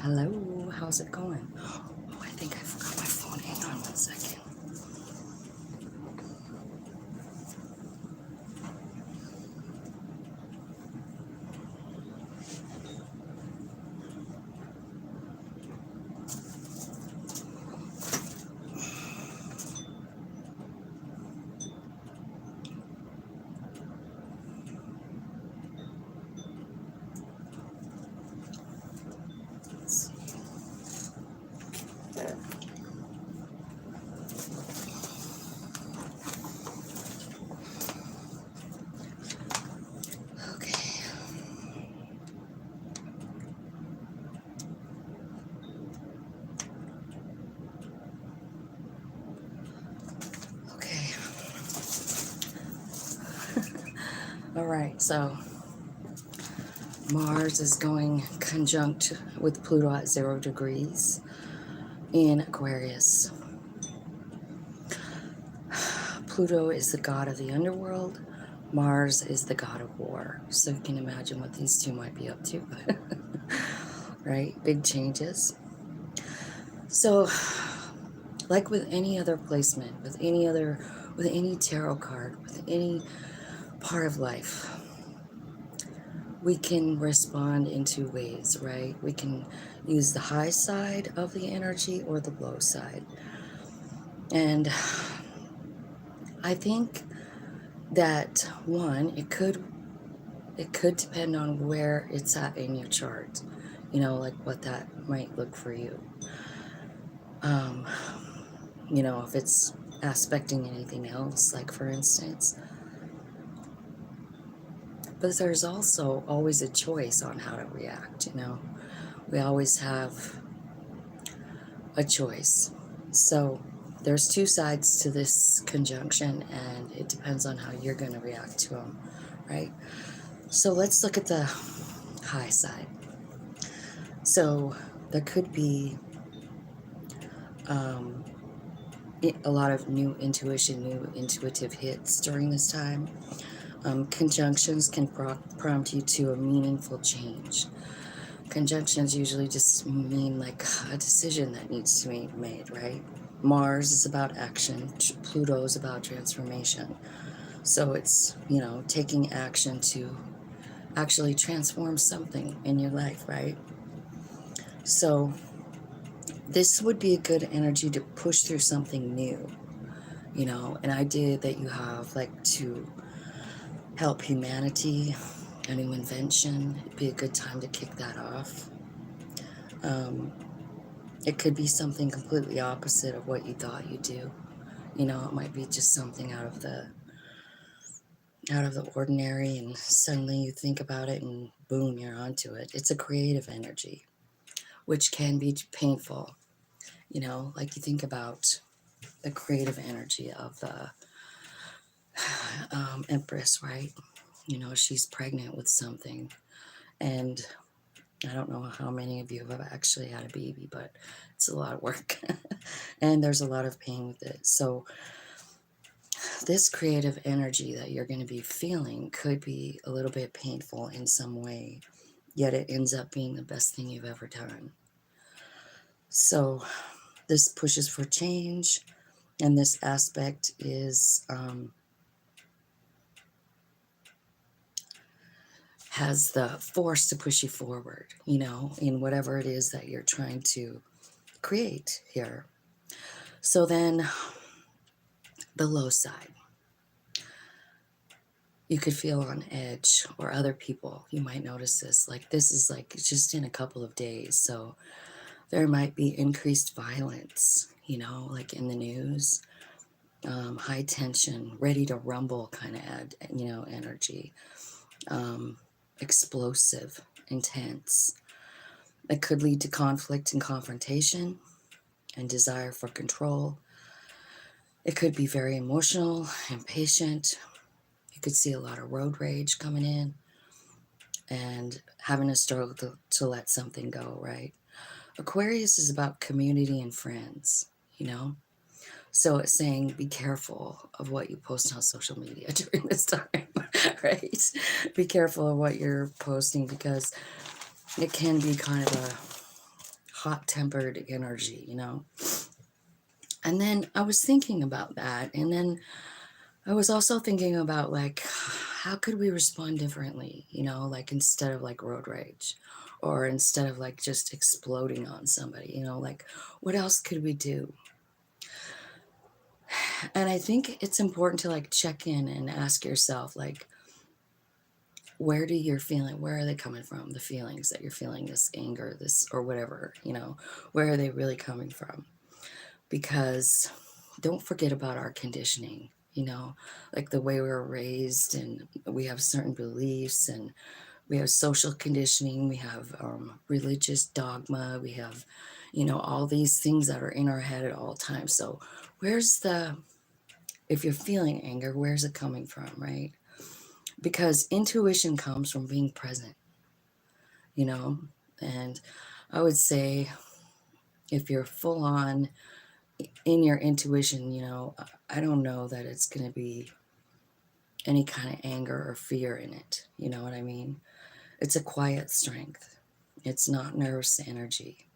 Hello, how's it going? Oh, I think I forgot my phone. Hang on 1 second. Let's see. Okay. Okay. All right, so Mars is going conjunct with Pluto at 0 degrees in Aquarius. Pluto is the god of the underworld. Mars is the god of war. So you can imagine what these two might be up to. Right? Big changes. So, like with any other placement, with any tarot card, with any part of life, we can respond in two ways, right? We can use the high side of the energy or the low side. And I think that one, it could depend on where it's at in your chart, like what that might look for you. If it's aspecting anything else, like for instance. But there's also always a choice on how to react, We always have a choice. So there's two sides to this conjunction, and it depends on how you're going to react to them, right? So let's look at the high side. So there could be a lot of new intuition, new intuitive hits during this time. Conjunctions can prompt you to a meaningful change. Conjunctions usually just mean like a decision that needs to be made, right? Mars is about action. Pluto is about transformation. So it's, taking action to actually transform something in your life, right? So this would be a good energy to push through something new, an idea that you have, like to help humanity, a new invention. It'd be a good time to kick that off. It could be something completely opposite of what you thought you'd do. It might be just something out of the ordinary, and suddenly you think about it and boom, you're onto it. It's a creative energy, which can be painful. Like you think about the creative energy of the Empress, right? She's pregnant with something, and I don't know how many of you have actually had a baby, but it's a lot of work and there's a lot of pain with it. So this creative energy that you're going to be feeling could be a little bit painful in some way, yet it ends up being the best thing you've ever done. So this pushes for change, and this aspect is has the force to push you forward, in whatever it is that you're trying to create here. So then the low side. You could feel on edge, or other people, you might notice this. Like this is like just in a couple of days. So there might be increased violence, like in the news, high tension, ready to rumble kind of energy, explosive, intense. It could lead to conflict and confrontation and desire for control. It could be very emotional, impatient. You could see a lot of road rage coming in and having a struggle to let something go, right? Aquarius is about community and friends, So it's saying be careful of what you post on social media during this time, right? Be careful of what you're posting, because it can be kind of hot-tempered energy, you know. And then I was thinking about that, and then I was also thinking about like how could we respond differently, you know, like instead of like road rage or instead of like just exploding on somebody, you know, like what else could we do? And I think it's important to like check in and ask yourself like where do you're feeling, where are they coming from, the feelings that you're feeling, this anger, this or whatever, you know, where are they really coming from? Because don't forget about our conditioning, you know, like the way we were raised, and we have certain beliefs, and we have social conditioning, we have religious dogma, we have, you know, all these things that are in our head at all times. So where's the, if you're feeling anger, where's it coming from, right? Because intuition comes from being present, you know. And I would say if you're full on in your intuition, you know, I don't know that it's going to be any kind of anger or fear in it. You know what I mean? It's a quiet strength. It's not nervous energy.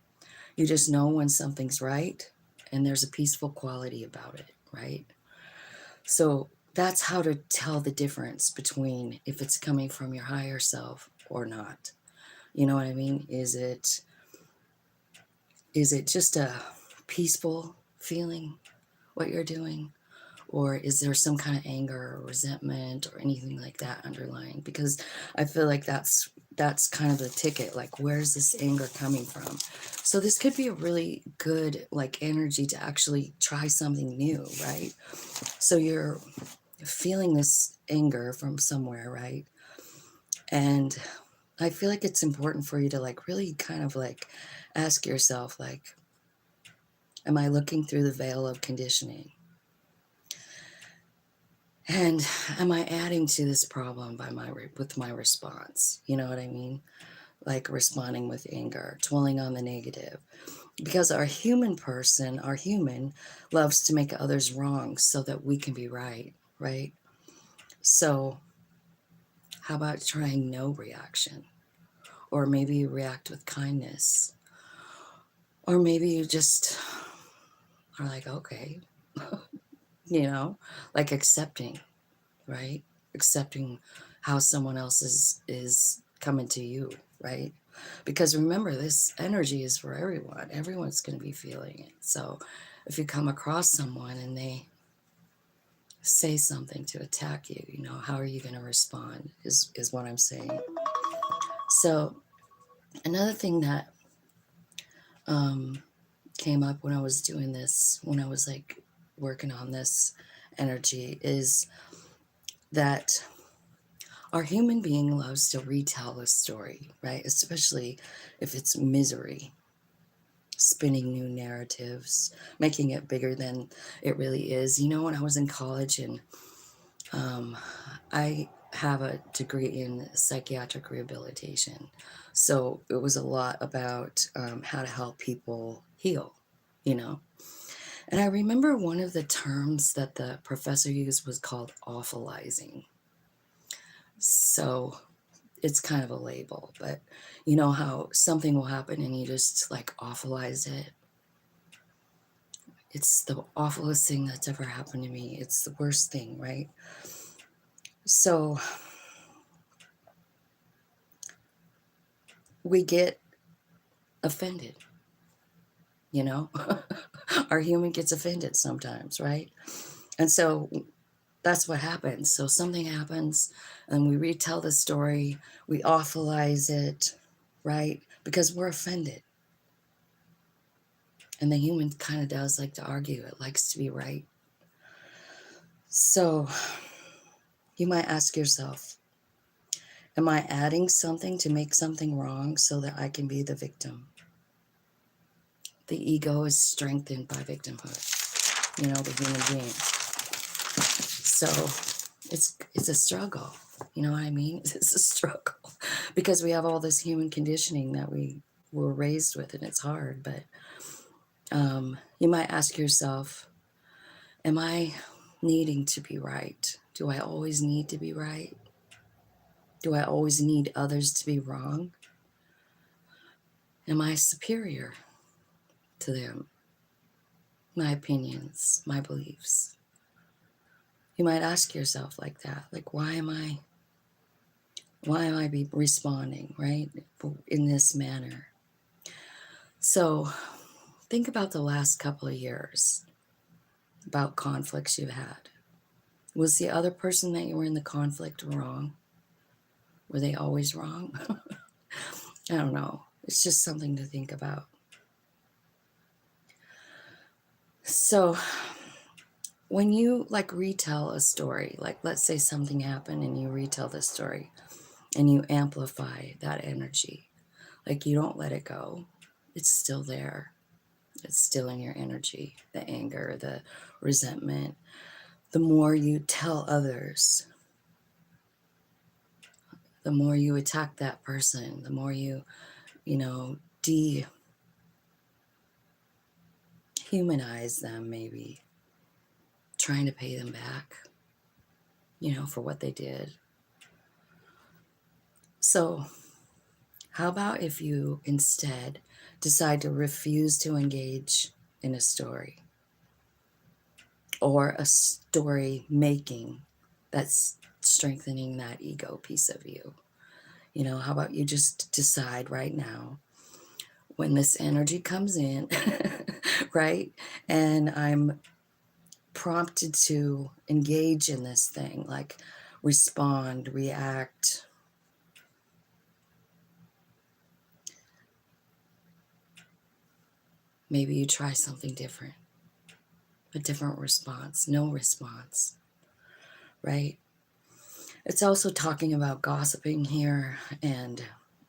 You just know when something's right, and there's a peaceful quality about it, right? So that's how to tell the difference between if it's coming from your higher self or not. You know what I mean? Is it just a peaceful feeling what you're doing? Or is there some kind of anger or resentment or anything like that underlying? Because I feel like that's kind of the ticket. Like, where's this anger coming from? So this could be a really good like energy to actually try something new, right? So you're feeling this anger from somewhere, right? And I feel like it's important for you to like really kind of like ask yourself, like, am I looking through the veil of conditioning? And am I adding to this problem by with my response? You know what I mean? Like responding with anger, dwelling on the negative. Because our human loves to make others wrong so that we can be right, right? So how about trying no reaction? Or maybe you react with kindness. Or maybe you just are like, okay, you know, like accepting, right? Accepting how someone else is coming to you, right? Because remember, this energy is for everyone. Everyone's going to be feeling it. So if you come across someone and they say something to attack you, you know, how are you going to respond is what I'm saying. So another thing that um, came up when I was doing this, when I was like working on this energy, is that our human being loves to retell a story, right? Especially if it's misery, spinning new narratives, making it bigger than it really is. You know, when I was in college and um, I have a degree in psychiatric rehabilitation. So it was a lot about how to help people heal, you know. And I remember one of the terms that the professor used was called awfulizing. So it's kind of a label, but you know how something will happen and you just like awfulize it. It's the awfulest thing that's ever happened to me. It's the worst thing, right? So we get offended, you know? Our human gets offended sometimes, right? And so that's what happens. So something happens and we retell the story, we awfulize it, right? Because we're offended. And the human kind of does like to argue, it likes to be right. So you might ask yourself, am I adding something to make something wrong so that I can be the victim? The ego is strengthened by victimhood, you know, the human being. So it's a struggle, you know what I mean? It's a struggle because we have all this human conditioning that we were raised with, and it's hard. But you might ask yourself, am I needing to be right? Do I always need to be right? Do I always need others to be wrong? Am I superior? to them, my opinions, my beliefs. You might ask yourself like that, like, why am I responding, right, in this manner? So think about the last couple of years, about conflicts you've had. Was the other person that you were in the conflict wrong? Were they always wrong? I don't know. It's just something to think about. So when you like retell a story, like let's say something happened and you retell the story and you amplify that energy, like you don't let it go. It's still there. It's still in your energy, the anger, the resentment. The more you tell others, the more you attack that person, the more you dehumanize them, maybe trying to pay them back, for what they did. So how about if you instead decide to refuse to engage in a story or a story making that's strengthening that ego piece of you? How about you just decide right now, when this energy comes in, right, and I'm prompted to engage in this thing, like respond, react, maybe you try something different, a different response, no response, right? It's also talking about gossiping here, and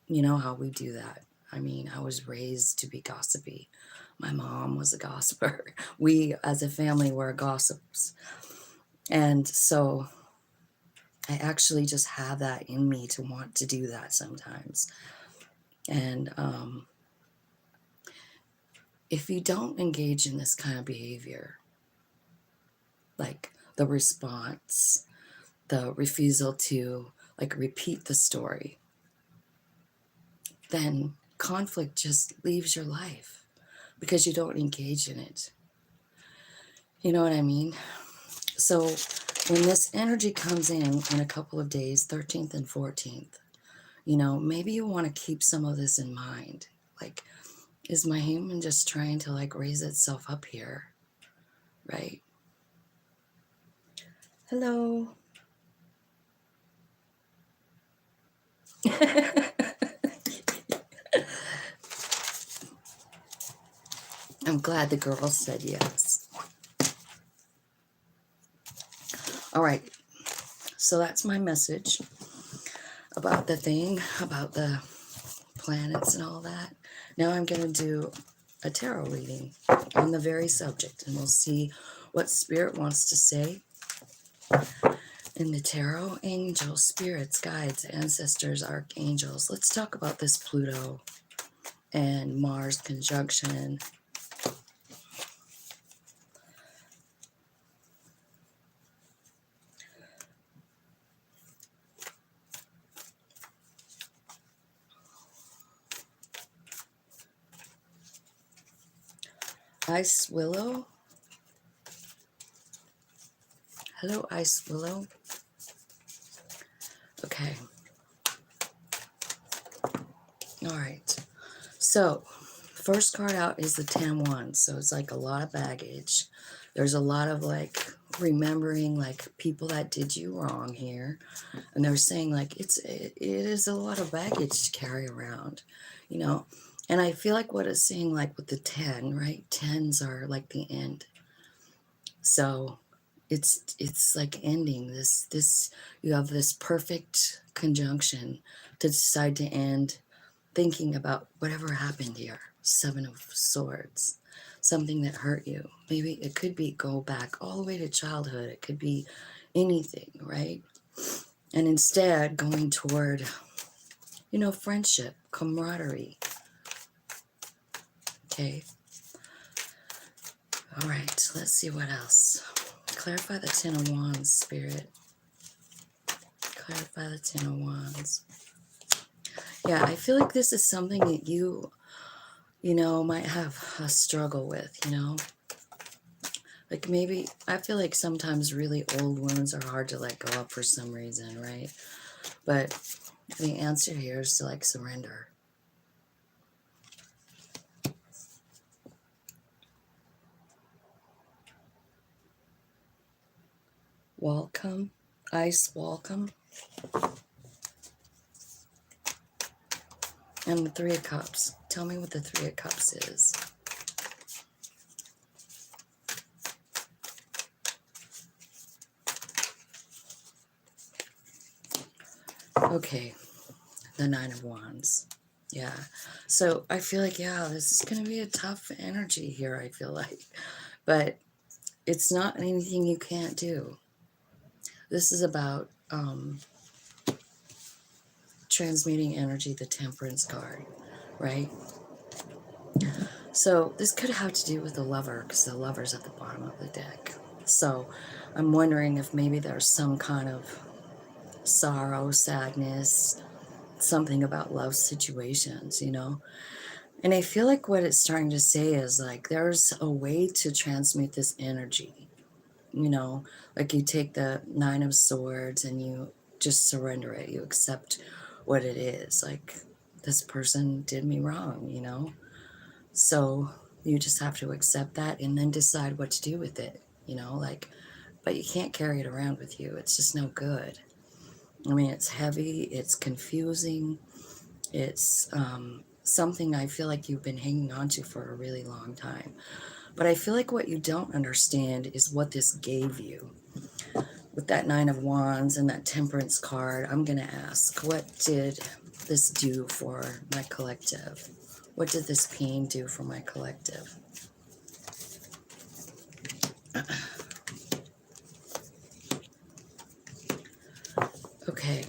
you know how we do that. I mean, I was raised to be gossipy. My mom was a gossiper. We, as a family, were gossips. And so I actually just have that in me to want to do that sometimes. And if you don't engage in this kind of behavior, like the response, the refusal to like repeat the story, then conflict just leaves your life because you don't engage in it. You know what I mean? So when this energy comes in a couple of days, 13th and 14th, maybe you want to keep some of this in mind. Like, is my human just trying to like raise itself up here? Right? Hello. I'm glad the girl said yes. All right. So that's my message about the thing, about the planets and all that. Now I'm going to do a tarot reading on the very subject, and we'll see what Spirit wants to say in the tarot. Angels, spirits, guides, ancestors, archangels. Let's talk about this Pluto and Mars conjunction. Ice Willow. Hello, Ice Willow. Okay. All right. So, first card out is the 10 Wands. So it's like a lot of baggage. There's a lot of like remembering like people that did you wrong here. And they're saying like it is a lot of baggage to carry around, And I feel like what it's saying, like with the 10, right? 10s are like the end. So it's like ending this you have this perfect conjunction to decide to end thinking about whatever happened here. 7 of Swords, something that hurt you. Maybe it could be go back all the way to childhood. It could be anything, right? And instead going toward, friendship, camaraderie. Okay. All right, let's see what else. Clarify the 10 of Wands, Spirit. Clarify the 10 of Wands. Yeah, I feel like this is something that you you know, might have a struggle with, you know. Like maybe, I feel like sometimes really old wounds are hard to let go of for some reason, right? But the answer here is to like surrender. Welcome, ice welcome. And the Three of Cups. Tell me what the Three of Cups is. Okay, the Nine of Wands. Yeah. So I feel like, yeah, this is going to be a tough energy here, I feel like. But it's not anything you can't do. This is about transmuting energy, the Temperance card, right? So this could have to do with the Lover, because the Lover's at the bottom of the deck. So I'm wondering if maybe there's some kind of sorrow, sadness, something about love situations, you know? And I feel like what it's trying to say is like there's a way to transmute this energy, you know? Like you take the Nine of Swords and you just surrender it. You accept what it is. Like, this person did me wrong, you know? So you just have to accept that and then decide what to do with it, you know? Like, but you can't carry it around with you. It's just no good. I mean, it's heavy, it's confusing, it's something I feel like you've been hanging on to for a really long time. But I feel like what you don't understand is what this gave you. With that Nine of Wands and that Temperance card, I'm going to ask, what did this do for my collective? What did this pain do for my collective? Okay.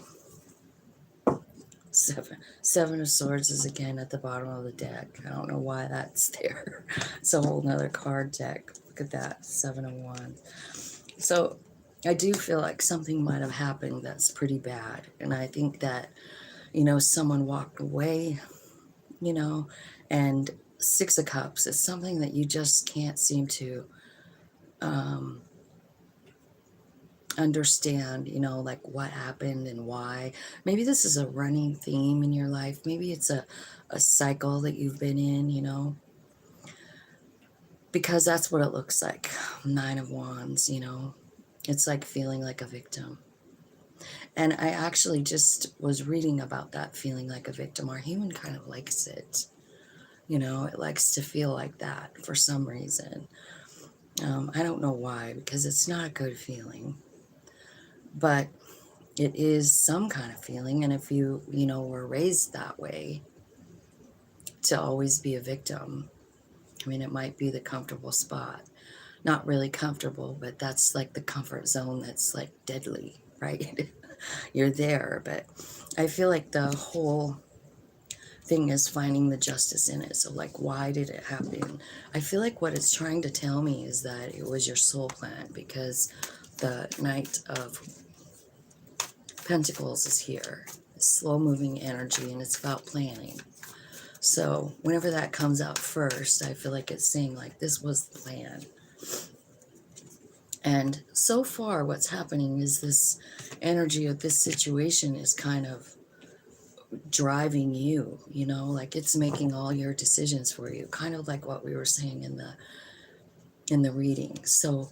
Seven of Swords is again at the bottom of the deck. I don't know why that's there. It's a whole nother card deck. Look at that. Seven of Wands. So I do feel like something might have happened that's pretty bad. And I think that, you know, someone walked away, you know, and Six of Cups is something that you just can't seem to understand, you know, like what happened and why. Maybe this is a running theme in your life. Maybe it's a cycle that you've been in, you know, because that's what it looks like. Nine of Wands, you know, it's like feeling like a victim. And I actually just was reading about that feeling like a victim. Our human kind of likes it, you know, it likes to feel like that for some reason. I don't know why, because it's not a good feeling, but it is some kind of feeling. And if you know, were raised that way to always be a victim, I mean, it might be the comfortable spot. Not really comfortable, but that's like the comfort zone that's like deadly, right? You're there, but I feel like the whole thing is finding the justice in it. So like, why did it happen? I feel like what it's trying to tell me is that it was your soul plan, because the Knight of Pentacles is here. It's slow moving energy, and it's about planning. So whenever that comes out first, I feel like it's saying like this was the plan. And so far what's happening is this energy of this situation is kind of driving you, you know, like it's making all your decisions for you, kind of like what we were saying in the reading. So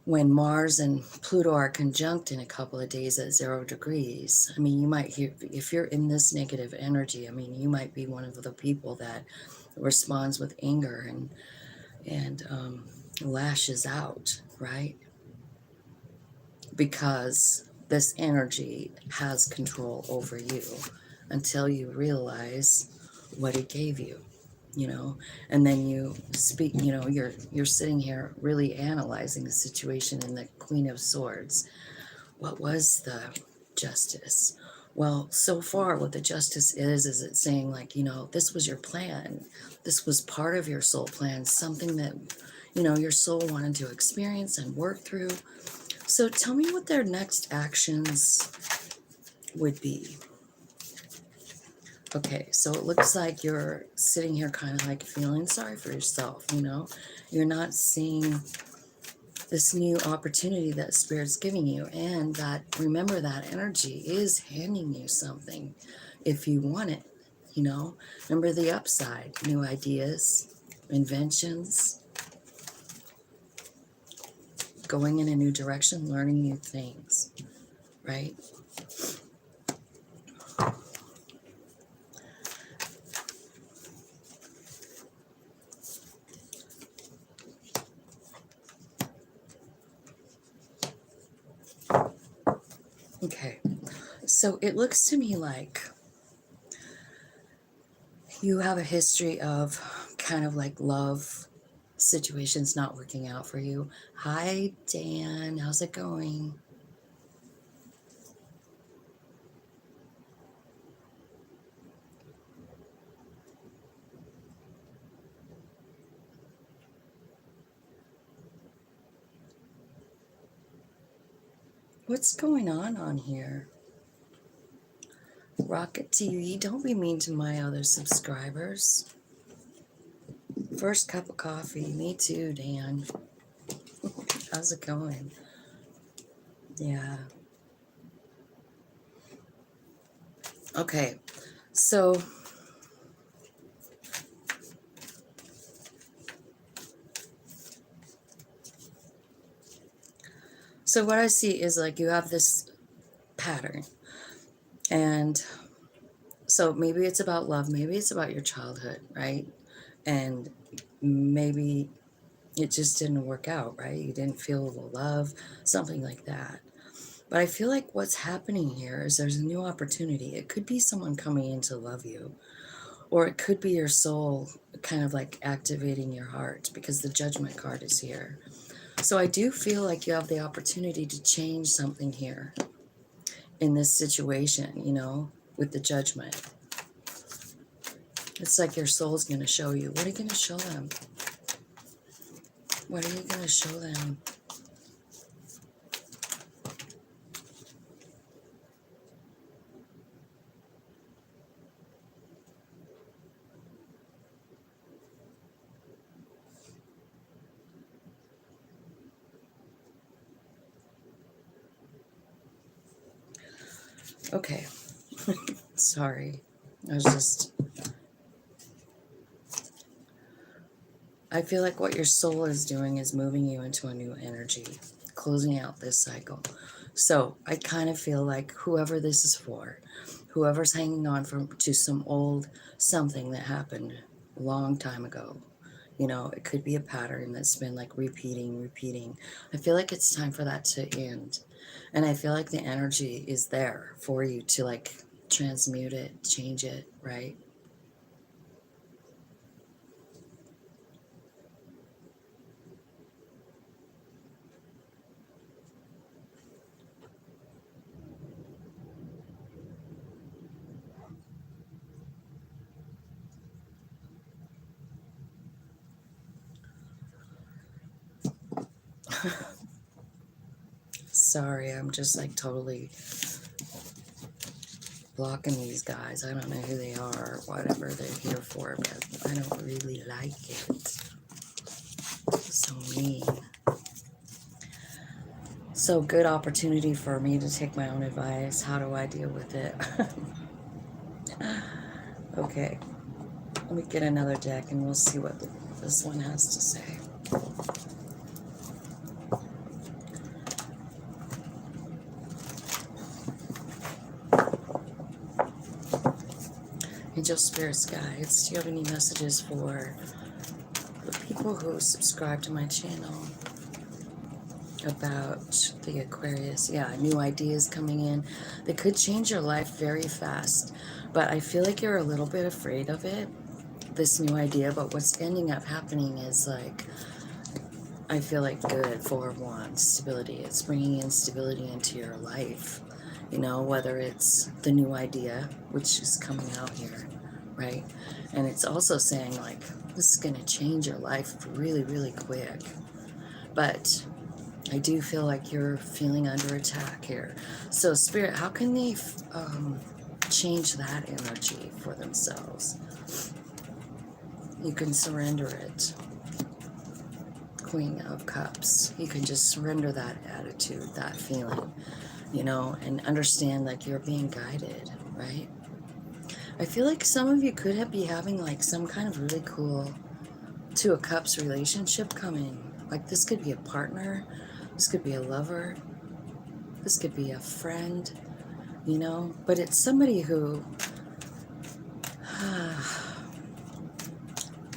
when Mars and Pluto are conjunct in a couple of days at 0 degrees, I mean, you might hear, if you're in this negative energy, I mean, you might be one of the people that responds with anger and lashes out, right? Because this energy has control over you until you realize what it gave you, you know. And then you speak, you know, you're sitting here really analyzing the situation in the Queen of Swords. What was the justice? Well, so far what the justice is it's saying like, you know, this was your plan. This was part of your soul plan, something that, you know, your soul wanted to experience and work through. So tell me what their next actions would be. Okay, so it looks like you're sitting here kind of like feeling sorry for yourself, you know? You're not seeing this new opportunity that Spirit's giving you. And that, remember, that energy is handing you something if you want it, you know? Remember the upside, new ideas, inventions, going in a new direction, learning new things, right? Okay, so it looks to me like you have a history of kind of like love situations not working out for you. Hi, Dan. How's it going? What's going on here? Rocket TV, don't be mean to my other subscribers. First cup of coffee. Me too, Dan. How's it going? Yeah. Okay. So what I see is like you have this pattern. And so maybe it's about love, maybe it's about your childhood, right? And maybe it just didn't work out, right? You didn't feel the love, something like that. But I feel like what's happening here is there's a new opportunity. It could be someone coming in to love you, or it could be your soul kind of like activating your heart because the judgment card is here. So I do feel like you have the opportunity to change something here in this situation, you know, with the judgment. It's like your soul's going to show you. What are you going to show them? What are you going to show them? Okay. Sorry. I feel like what your soul is doing is moving you into a new energy, closing out this cycle. So I kind of feel like whoever this is for, whoever's hanging on to some old something that happened a long time ago, you know, it could be a pattern that's been like repeating. I feel like it's time for that to end. And I feel like the energy is there for you to like transmute it, change it, right? Sorry, I'm just like totally blocking these guys. I don't know who they are or whatever they're here for, but I don't really like it. So mean. So good opportunity for me to take my own advice. How do I deal with it? Okay, let me get another deck and we'll see what this one has to say. Angel Spirits Guides, do you have any messages for the people who subscribe to my channel about the Aquarius? Yeah, new ideas coming in. They could change your life very fast, but I feel like you're a little bit afraid of it, this new idea. But what's ending up happening is like, I feel like good for one, stability. It's bringing in stability into your life, you know, whether it's the new idea, which is coming out here, right? And it's also saying like, this is going to change your life really quick. But I do feel like you're feeling under attack here. So Spirit, how can they change that energy for themselves. You can surrender it. Queen of Cups. You can just surrender that attitude, that feeling, you know, and understand like you're being guided, right? I feel like some of you could be having like some kind of really cool Two of Cups relationship coming. Like this could be a partner, this could be a lover, this could be a friend, you know, but it's somebody who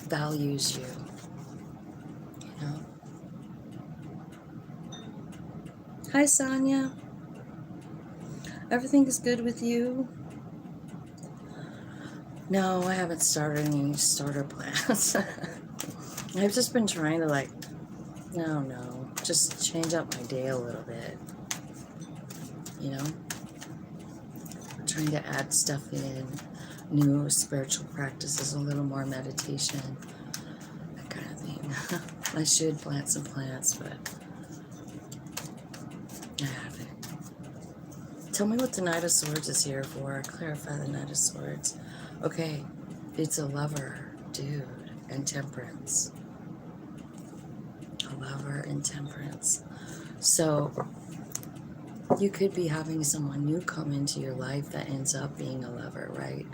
values you, you know. Hi, Sonia. Everything is good with you? No, I haven't started any starter plans. I've just been trying to like, no, just change up my day a little bit, you know? Trying to add stuff in, new spiritual practices, a little more meditation, that kind of thing. I should plant some plants, but I haven't. Tell me what the Knight of Swords is here for. Clarify the Knight of Swords. Okay, it's a lover, dude, and temperance. A lover and temperance. So you could be having someone new come into your life that ends up being a lover, right?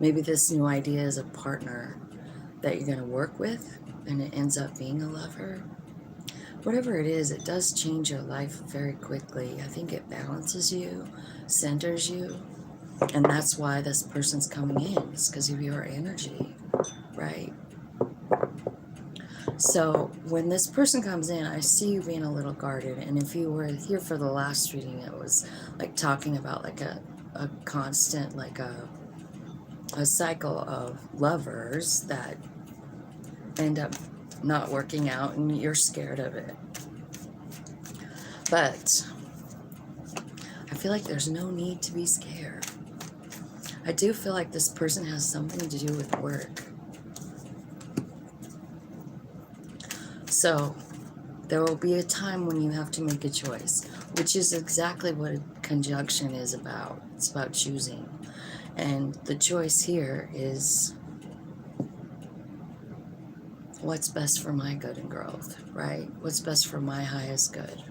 Maybe this new idea is a partner that you're going to work with, and it ends up being a lover. Whatever it is, it does change your life very quickly. I think it balances you, centers you, and that's why this person's coming in. It's because of your energy, right? So when this person comes in, I see you being a little guarded. And if you were here for the last reading, it was like talking about like a constant, like a cycle of lovers that end up not working out, and you're scared of it. But I feel like there's no need to be scared. I do feel like this person has something to do with work. So there will be a time when you have to make a choice, which is exactly what a conjunction is about. It's about choosing. And the choice here is what's best for my good and growth, right? What's best for my highest good.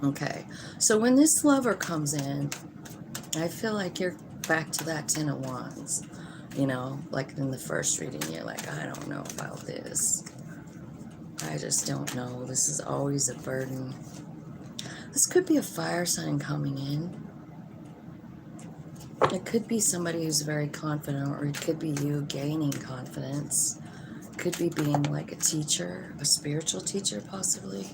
Okay, so when this lover comes in, I feel like you're back to that Ten of Wands. You know, like in the first reading, you're like, I don't know about this. I just don't know. This is always a burden. This could be a fire sign coming in. It could be somebody who's very confident, or it could be you gaining confidence. It could be being like a teacher, a spiritual teacher possibly.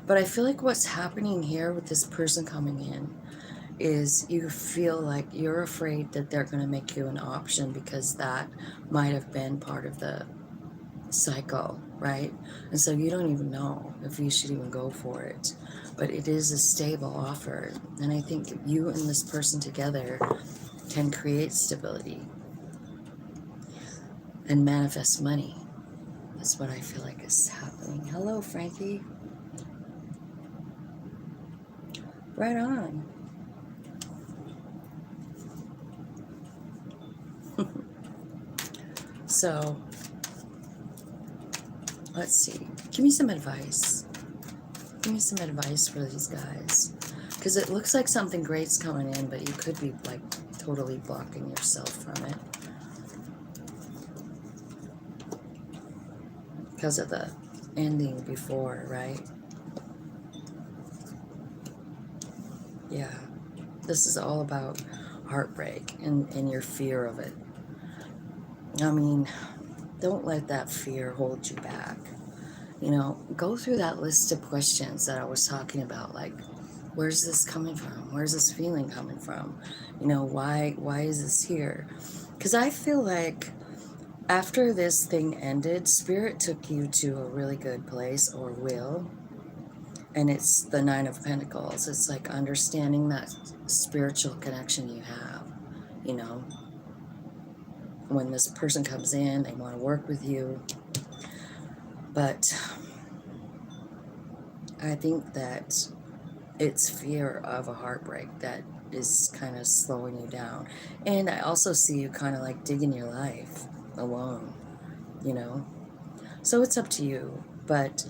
But I feel like what's happening here with this person coming in is you feel like you're afraid that they're going to make you an option, because that might have been part of the cycle, right? And so you don't even know if you should even go for it. But it is a stable offer. And I think you and this person together can create stability and manifest money. That's what I feel like is happening. Hello, Frankie. Right on. So, let's see. Give me some advice. Give me some advice for these guys. Because it looks like something great's coming in, but you could be like totally blocking yourself from it. Because of the ending before, right? Yeah. This is all about heartbreak and your fear of it. I mean, don't let that fear hold you back. You know, go through that list of questions that I was talking about, like, where's this coming from? Where's this feeling coming from? You know, why is this here? Because I feel like after this thing ended, Spirit took you to a really good place, or will. And it's the Nine of Pentacles. It's like understanding that spiritual connection you have, you know. when this person comes in, they want to work with you. But I think that it's fear of a heartbreak that is kind of slowing you down. And I also see you kind of like digging your life alone, you know? So it's up to you. But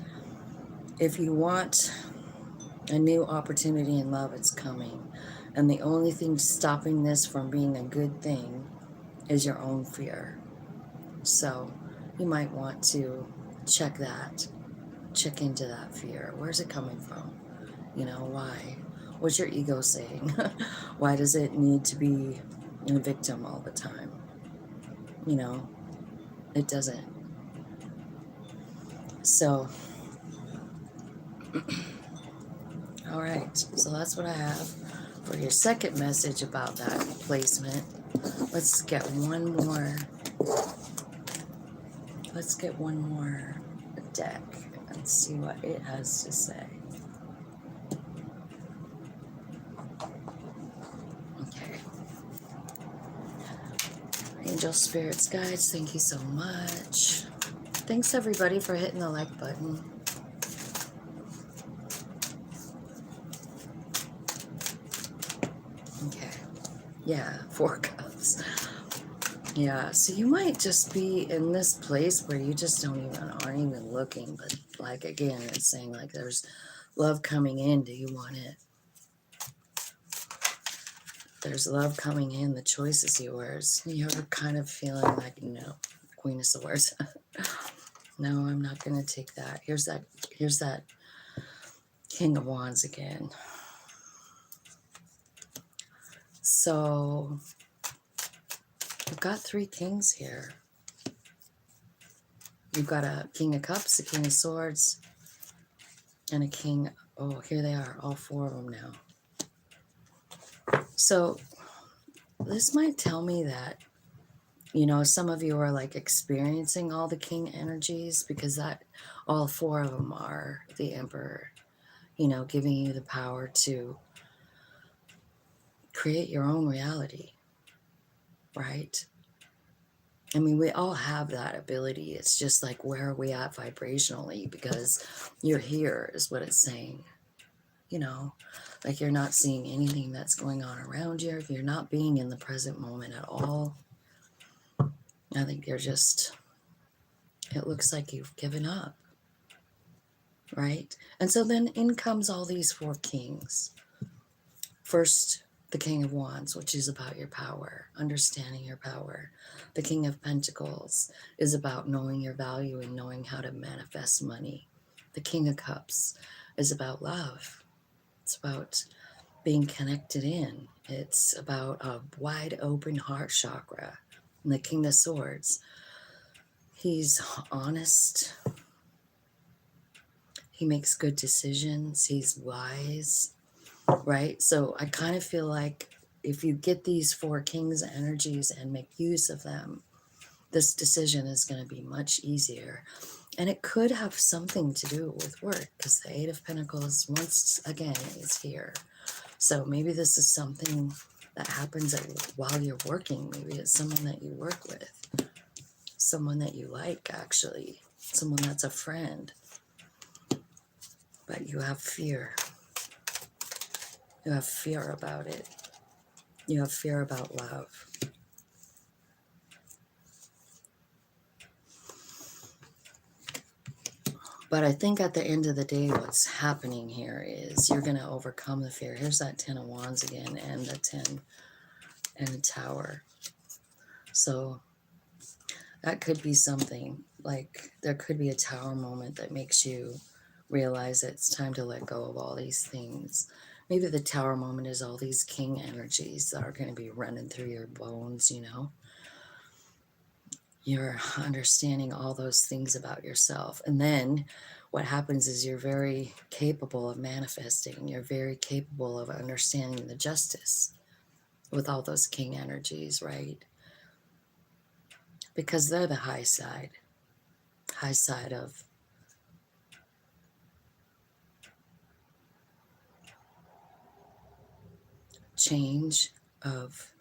if you want a new opportunity in love, it's coming. And the only thing stopping this from being a good thing is your own fear. So you might want to check into that fear. Where's it coming from? You know, why? What's your ego saying? Why does it need to be a victim all the time? You know, it doesn't. So, all right. So that's what I have for your second message about that placement. Let's get one more. Let's get one more deck and see what it has to say. Okay. Angel spirits, guides, thank you so much. Thanks everybody for hitting the like button. Okay. Yeah, 4 cups. Yeah, so you might just be in this place where you just aren't even looking, but like again, it's saying like there's love coming in. Do you want it? There's love coming in. The choice is yours. You're kind of feeling like, no, Queen of Swords. No, I'm not gonna take that. Here's that King of Wands again. So we've got 3 kings here. You've got a King of Cups, a King of Swords, and a King. Oh, here they are, all 4 of them now. So this might tell me that, you know, some of you are like experiencing all the king energies, because that all 4 of them are the Emperor, you know, giving you the power to create your own reality, right? I mean, we all have that ability. It's just like, where are we at vibrationally? Because you're here is what it's saying. You know, like you're not seeing anything that's going on around you. If you're not being in the present moment at all, I think you're just, it looks like you've given up, right? And so then in comes all these 4 kings. First, the King of Wands, which is about your power, understanding your power. The King of Pentacles is about knowing your value and knowing how to manifest money. The King of Cups is about love. It's about being connected in. It's about a wide open heart chakra. And the King of Swords, he's honest. He makes good decisions. He's wise, right? So I kind of feel like if you get these 4 kings energies and make use of them, this decision is going to be much easier. And it could have something to do with work, because the 8 of Pentacles, once again, is here. So maybe this is something that happens while you're working. Maybe it's someone that you work with, someone that you like, actually, someone that's a friend. But you have fear. You have fear about it. You have fear about love. But I think at the end of the day, what's happening here is you're going to overcome the fear. Here's that 10 of Wands again, and the 10 and the Tower. So that could be something. Like there could be a Tower moment that makes you realize that it's time to let go of all these things. Maybe the Tower moment is all these king energies that are going to be running through your bones, you know. You're understanding all those things about yourself. And then what happens is you're very capable of manifesting. You're very capable of understanding the justice with all those king energies, right? Because they're the high side of change, of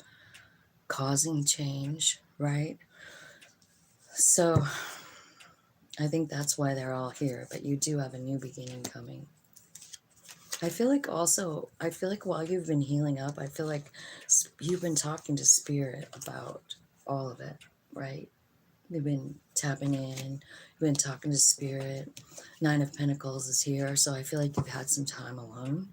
causing change, right? So I think that's why they're all here, but you do have a new beginning coming. I feel like also, I feel like while you've been healing up, I feel like you've been talking to spirit about all of it, right? You've been tapping in, you've been talking to spirit. Nine of Pentacles is here, so I feel like you've had some time alone.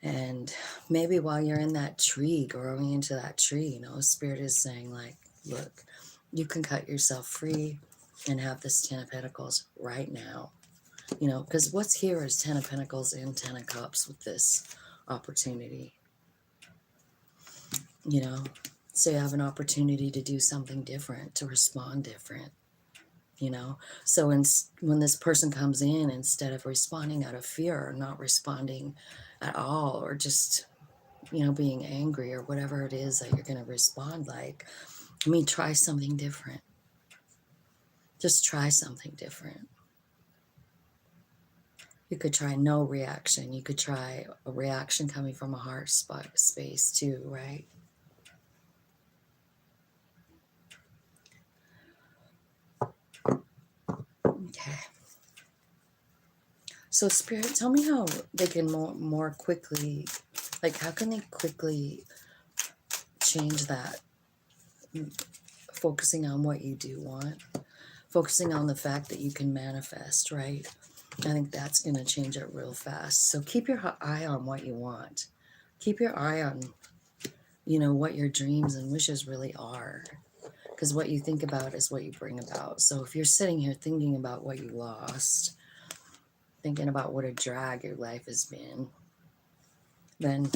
And maybe while you're in that tree, growing into that tree, you know, spirit is saying like, look, you can cut yourself free and have this 10 of Pentacles right now. You know, because what's here is 10 of Pentacles and 10 of Cups with this opportunity. You know, so you have an opportunity to do something different, to respond different. You know, so when this person comes in, instead of responding out of fear or not responding at all, or just, you know, being angry or whatever it is that you're going to respond like, I mean, try something different. Just try something different. You could try no reaction. You could try a reaction coming from a heart space too, right? Okay. So Spirit, tell me how they can more quickly, like how can they quickly change that, focusing on what you do want, focusing on the fact that you can manifest, right? I think that's going to change it real fast. So keep your eye on what you want. Keep your eye on, you know, what your dreams and wishes really are. Because what you think about is what you bring about. So if you're sitting here thinking about what you lost, thinking about what a drag your life has been, then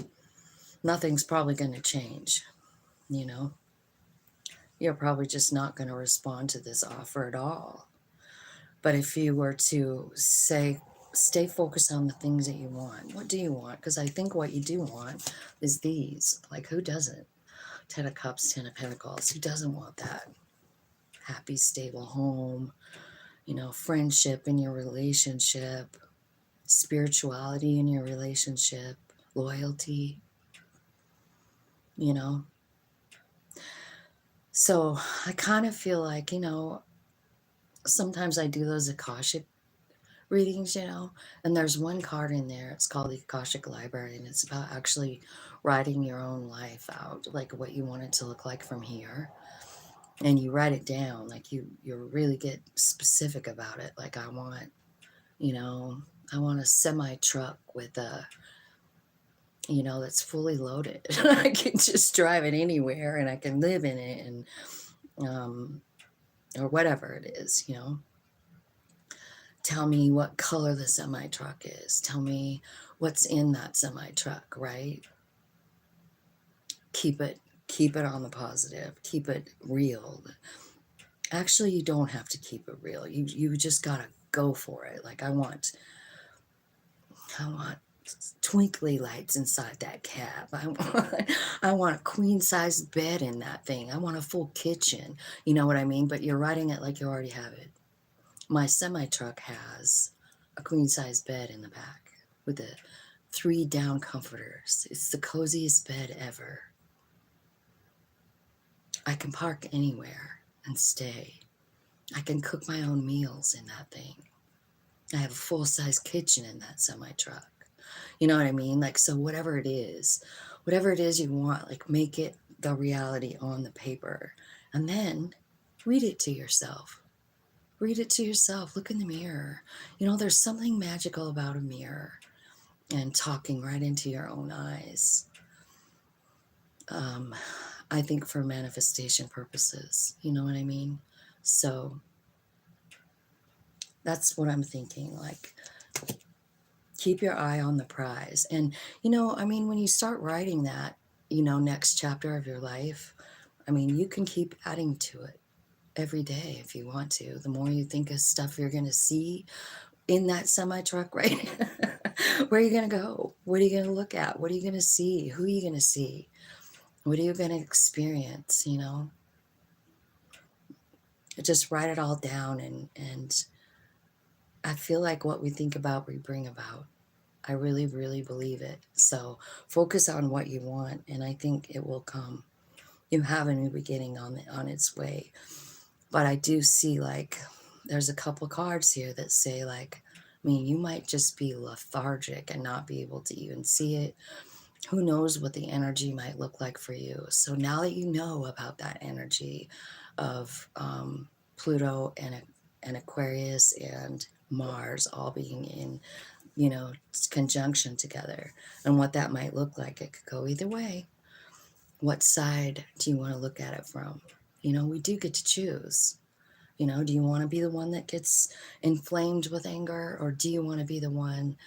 nothing's probably going to change, you know? You're probably just not going to respond to this offer at all. But if you were to say, stay focused on the things that you want. What do you want? Because I think what you do want is these. Like, who doesn't? 10 of Cups, 10 of Pentacles. Who doesn't want that? Happy, stable home, you know, friendship in your relationship, spirituality in your relationship, loyalty, you know. So I kind of feel like, you know, sometimes I do those Akashic readings, you know, and there's one card in there. It's called the Akashic Library, and it's about actually writing your own life out, like what you want it to look like from here. And you write it down, like you really get specific about it. Like I want, you know, I want a semi truck with a, you know, that's fully loaded. I can just drive it anywhere and I can live in it, and or whatever it is, you know. Tell me what color the semi truck is. Tell me what's in that semi truck, right? Keep it on the positive. Keep it real. Actually, you don't have to keep it real. You just gotta go for it. Like I want twinkly lights inside that cab. I want a queen size bed in that thing. I want a full kitchen. You know what I mean? But you're writing it like you already have it. My semi truck has a queen size bed in the back with the 3 down comforters. It's the coziest bed ever. I can park anywhere and stay. I can cook my own meals in that thing. I have a full size kitchen in that semi truck. You know what I mean? Like, so whatever it is you want, like make it the reality on the paper. And then read it to yourself. Read it to yourself. Look in the mirror. You know, there's something magical about a mirror and talking right into your own eyes. I think for manifestation purposes, you know what I mean? So that's what I'm thinking. Like, keep your eye on the prize. And, you know, I mean, when you start writing that, you know, next chapter of your life, I mean, you can keep adding to it every day if you want to. The more you think of stuff you're going to see in that semi truck, right? Where are you going to go? What are you going to look at? What are you going to see? Who are you going to see? What are you going to experience? You know, just write it all down. And I feel like what we think about, we bring about. I really, really believe it. So focus on what you want, and I think it will come. You have a new beginning on its way. But I do see, like, there's a couple cards here that say, like, I mean, you might just be lethargic and not be able to even see it. Who knows what the energy might look like for you? So now that you know about that energy of Pluto and Aquarius and Mars all being in, you know, conjunction together, and what that might look like, it could go either way. What side do you want to look at it from? You know, we do get to choose. You know, do you want to be the one that gets inflamed with anger, or do you want to be the one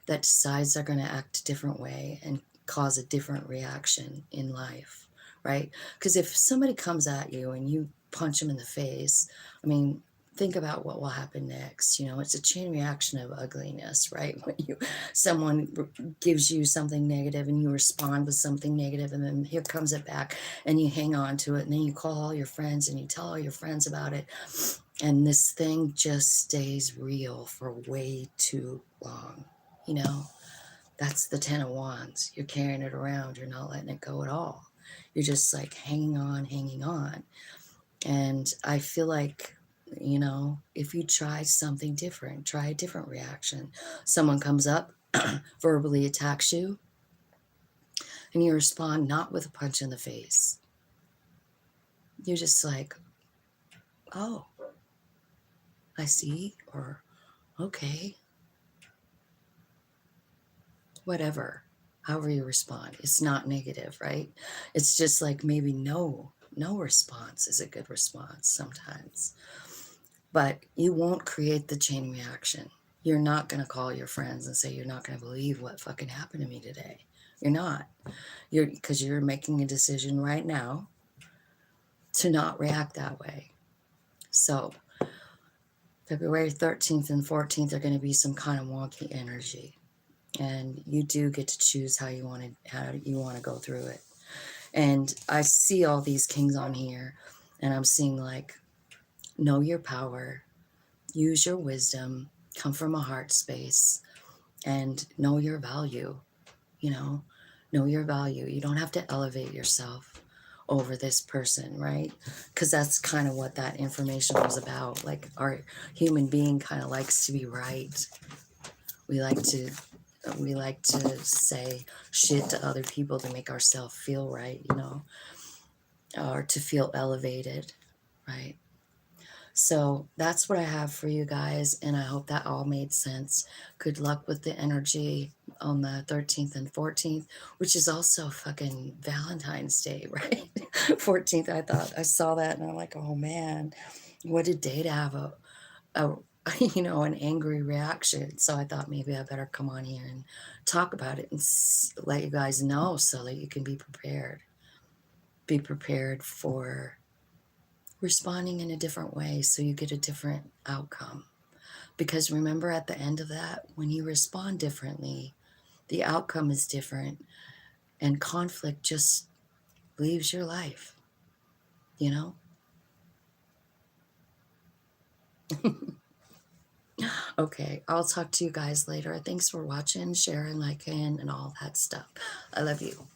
that decides they're going to act a different way and cause a different reaction in life, right? Because if somebody comes at you and you punch them in the face, I mean, think about what will happen next. You know, it's a chain reaction of ugliness, right? When someone gives you something negative and you respond with something negative, and then here comes it back, and you hang on to it, and then you call all your friends and you tell all your friends about it, and this thing just stays real for way too long. You know, that's the 10 of Wands. You're carrying it around. You're not letting it go at all. You're just like hanging on, hanging on. And I feel like, you know, if you try something different, try a different reaction. Someone comes up, verbally attacks you, and you respond not with a punch in the face. You're just like, oh, I see, or okay, whatever. However you respond, it's not negative, right? It's just like maybe no response is a good response sometimes. But you won't create the chain reaction. You're not going to call your friends and say, you're not going to believe what fucking happened to me today. You're not. Because you're making a decision right now to not react that way. So February 13th and 14th are going to be some kind of wonky energy. And you do get to choose how you want to go through it. And I see all these kings on here, and I'm seeing like, know your power, use your wisdom, come from a heart space, and know your value. You know your value. You don't have to elevate yourself over this person, right? Because that's kind of what that information was about. Like, our human being kind of likes to be right. We like to say shit to other people to make ourselves feel right, you know, or to feel elevated, right? So that's what I have for you guys, and I hope that all made sense. Good luck with the energy on the 13th and 14th, which is also fucking Valentine's Day, right? 14th, I saw that and I'm like, oh man, what a day to have a you know, an angry reaction. So I thought maybe I better come on here and talk about it and let you guys know so that you can be prepared. Be prepared for responding in a different way so you get a different outcome. Because remember, at the end of that, when you respond differently, the outcome is different, and conflict just leaves your life, you know? Okay, I'll talk to you guys later. Thanks for watching, sharing, liking, and all that stuff. I love you.